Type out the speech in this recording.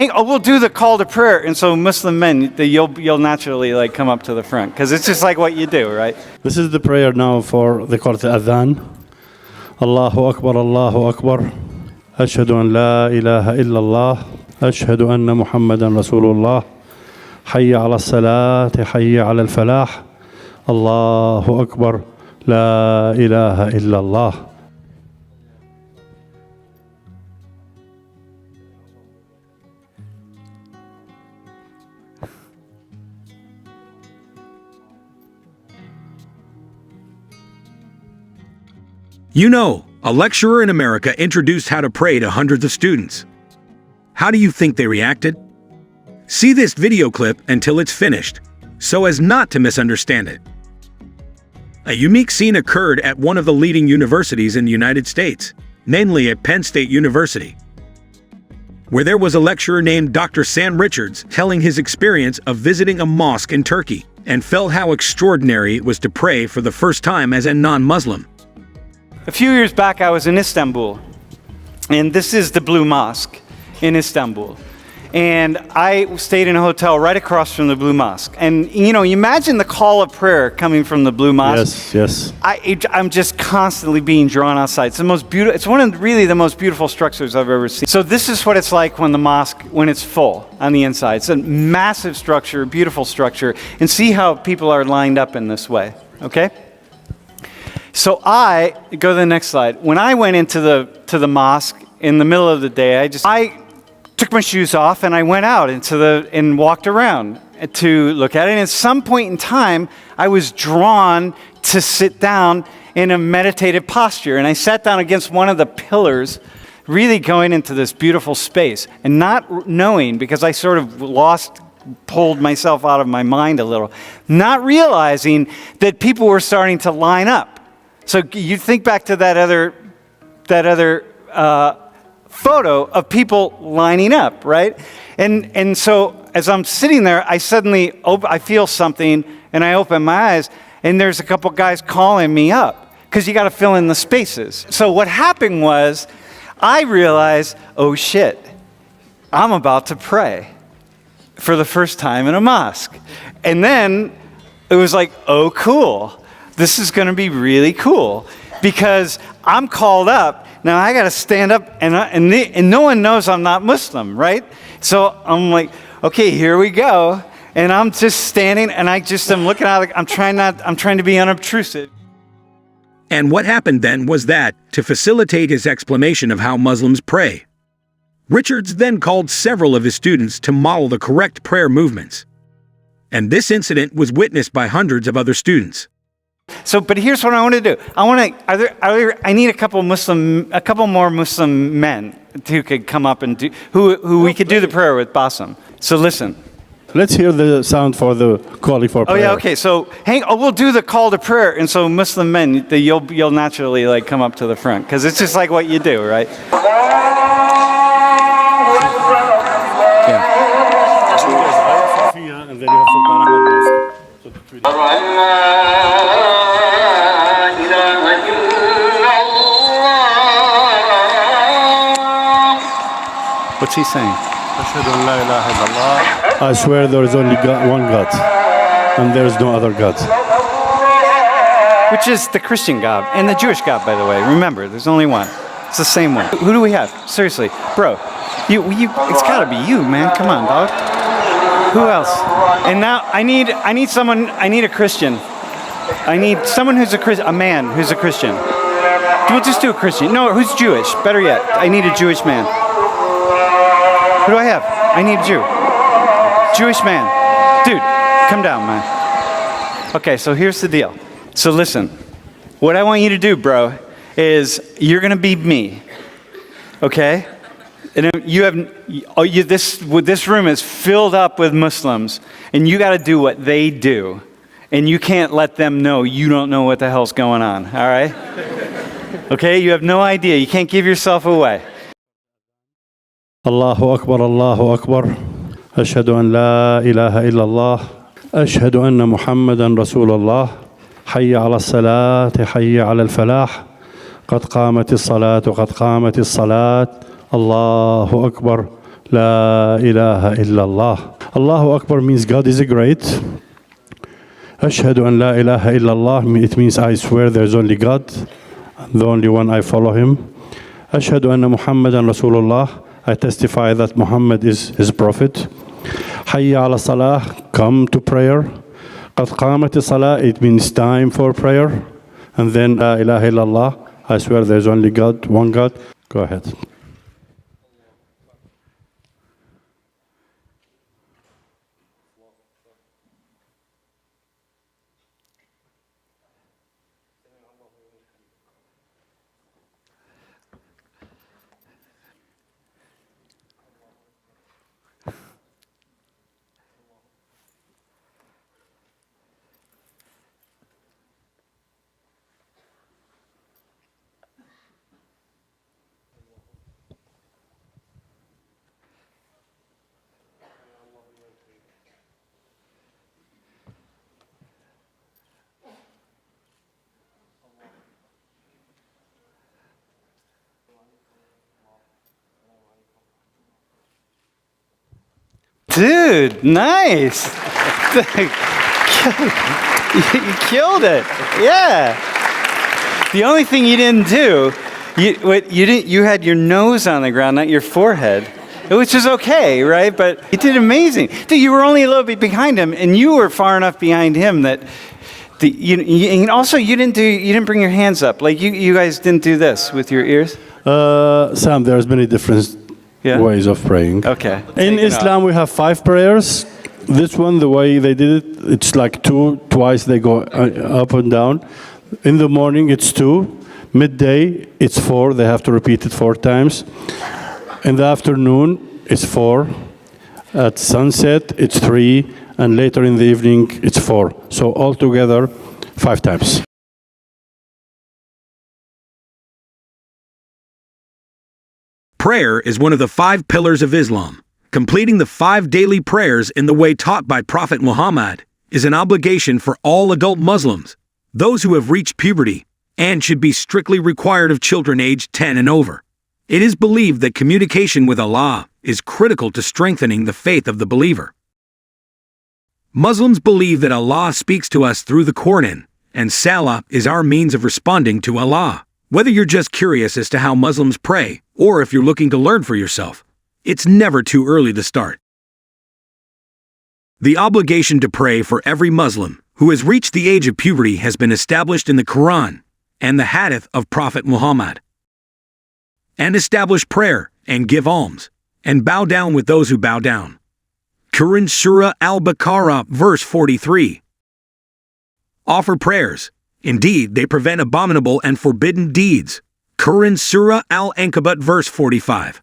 Oh, we'll do the call to prayer. And so Muslim men, you'll naturally like come up to the front because it's just like what you do, right? This is the prayer now for the call to adhan. Allahu Akbar, Allahu Akbar. Ashhadu an la ilaha illallah. Ashhadu anna Muhammadan Rasulullah. Hayya ala salat, hayya ala al-falah. Allahu Akbar, la ilaha illallah. You know, a lecturer in America introduced how to pray to hundreds of students. How do you think they reacted? See this video clip until it's finished, so as not to misunderstand it. A unique scene occurred at one of the leading universities in the United States, namely at Penn State University, where there was a lecturer named Dr. Sam Richards telling his experience of visiting a mosque in Turkey and felt how extraordinary it was to pray for the first time as a non-Muslim. A few years back, I was in Istanbul, and this is the Blue Mosque in Istanbul. And I stayed in a hotel right across from the Blue Mosque. And, you know, imagine the call of prayer coming from the Blue Mosque. Yes, yes. I'm just constantly being drawn outside. It's the most beautiful. It's one of really the most beautiful structures I've ever seen. So this is what it's like when the mosque, when it's full on the inside. It's a massive structure, beautiful structure. And see how people are lined up in this way, okay? So I go to the next slide. When I went into the mosque in the middle of the day, I took my shoes off and I went out and walked around to look at it. And at some point in time, I was drawn to sit down in a meditative posture. And I sat down against one of the pillars, really going into this beautiful space and not knowing, because I sort of pulled myself out of my mind a little, not realizing that people were starting to line up. So you think back to that other photo of people lining up, right? And so as I'm sitting there, I suddenly I feel something, and I open my eyes, and there's a couple guys calling me up because you got to fill in the spaces. So what happened was, I realized, oh shit, I'm about to pray for the first time in a mosque, and then it was like, oh cool. This is going to be really cool because I'm called up. Now I got to stand up and no one knows I'm not Muslim, right? So I'm like, okay, here we go. And I'm just standing and I'm looking out. I'm trying to be unobtrusive. And what happened then was that, to facilitate his explanation of how Muslims pray, Richards then called several of his students to model the correct prayer movements. And this incident was witnessed by hundreds of other students. So, but here's what I want to do. I need a couple more Muslim men who could come up and do, who we could do the prayer with, Bassem. So listen. Let's hear the sound for the calling for prayer. Oh yeah, okay. So we'll do the call to prayer, and so Muslim men, you'll naturally like come up to the front because it's just like what you do, right? What's he saying? I swear there is only one God, and there is no other God. Which is the Christian God and the Jewish God, by the way. Remember, there's only one. It's the same one. Who do we have? Seriously, bro, it's got to be you, man. Come on, dog. Who else? And now I need someone. I need a Christian. I need someone who's a man who's a Christian. We'll just do a Christian. No, who's Jewish? Better yet, I need a Jewish man. Who do I have? I need a Jew. Jewish man. Dude, come down, man. Okay, so here's the deal. So listen, what I want you to do, bro, is you're going to be me. Okay? And this room is filled up with Muslims, and you got to do what they do. And you can't let them know you don't know what the hell's going on, all right? Okay, you have no idea. You can't give yourself away. Allahu Akbar, Allahu Akbar. Ashhadu an la ilaha illallah. Ashhadu anna Muhammadan Rasulullah. Hayya ala salat, hayya ala al-falah. قد قامت الصلاة وقد قامت الصلاة. الله أكبر. La ilaha illallah. Allahu Akbar means God is great. Ashhadu an la ilaha illallah, it means I swear there's only God, the only one I follow him. Ashhadu anna Muhammadan Rasulullah, I testify that Muhammad is his prophet. Hayya ala salah, come to prayer. Qad qamati salah, it means time for prayer. And then la ilaha illallah, I swear there's only God, one God. Go ahead. Dude, nice. You killed it. Yeah. The only thing you didn't do, you had your nose on the ground, not your forehead, which is okay, right? But you did amazing. Dude, you were only a little bit behind him, and you were far enough behind him that and also you didn't bring your hands up. Like you guys didn't do this with your ears. Sam, there's many different ways of praying. Okay. In Islam, we have 5 prayers. This one, the way they did it, it's like 2. Twice they go up and down. In the morning, it's 2. Midday, it's 4. They have to repeat it 4 times. In the afternoon, it's 4. At sunset, it's 3. And later in the evening, it's 4. So altogether, 5 times. Prayer is one of the 5 pillars of Islam. Completing the 5 daily prayers in the way taught by Prophet Muhammad is an obligation for all adult Muslims, those who have reached puberty, and should be strictly required of children aged 10 and over. It is believed that communication with Allah is critical to strengthening the faith of the believer. Muslims believe that Allah speaks to us through the Quran, and Salah is our means of responding to Allah. Whether you're just curious as to how Muslims pray, or if you're looking to learn for yourself, it's never too early to start. The obligation to pray for every Muslim who has reached the age of puberty has been established in the Quran and the Hadith of Prophet Muhammad. And establish prayer, and give alms, and bow down with those who bow down. Quran Surah Al-Baqarah, verse 43. Offer prayers. Indeed, they prevent abominable and forbidden deeds. Quran Surah Al-Ankabut, verse 45.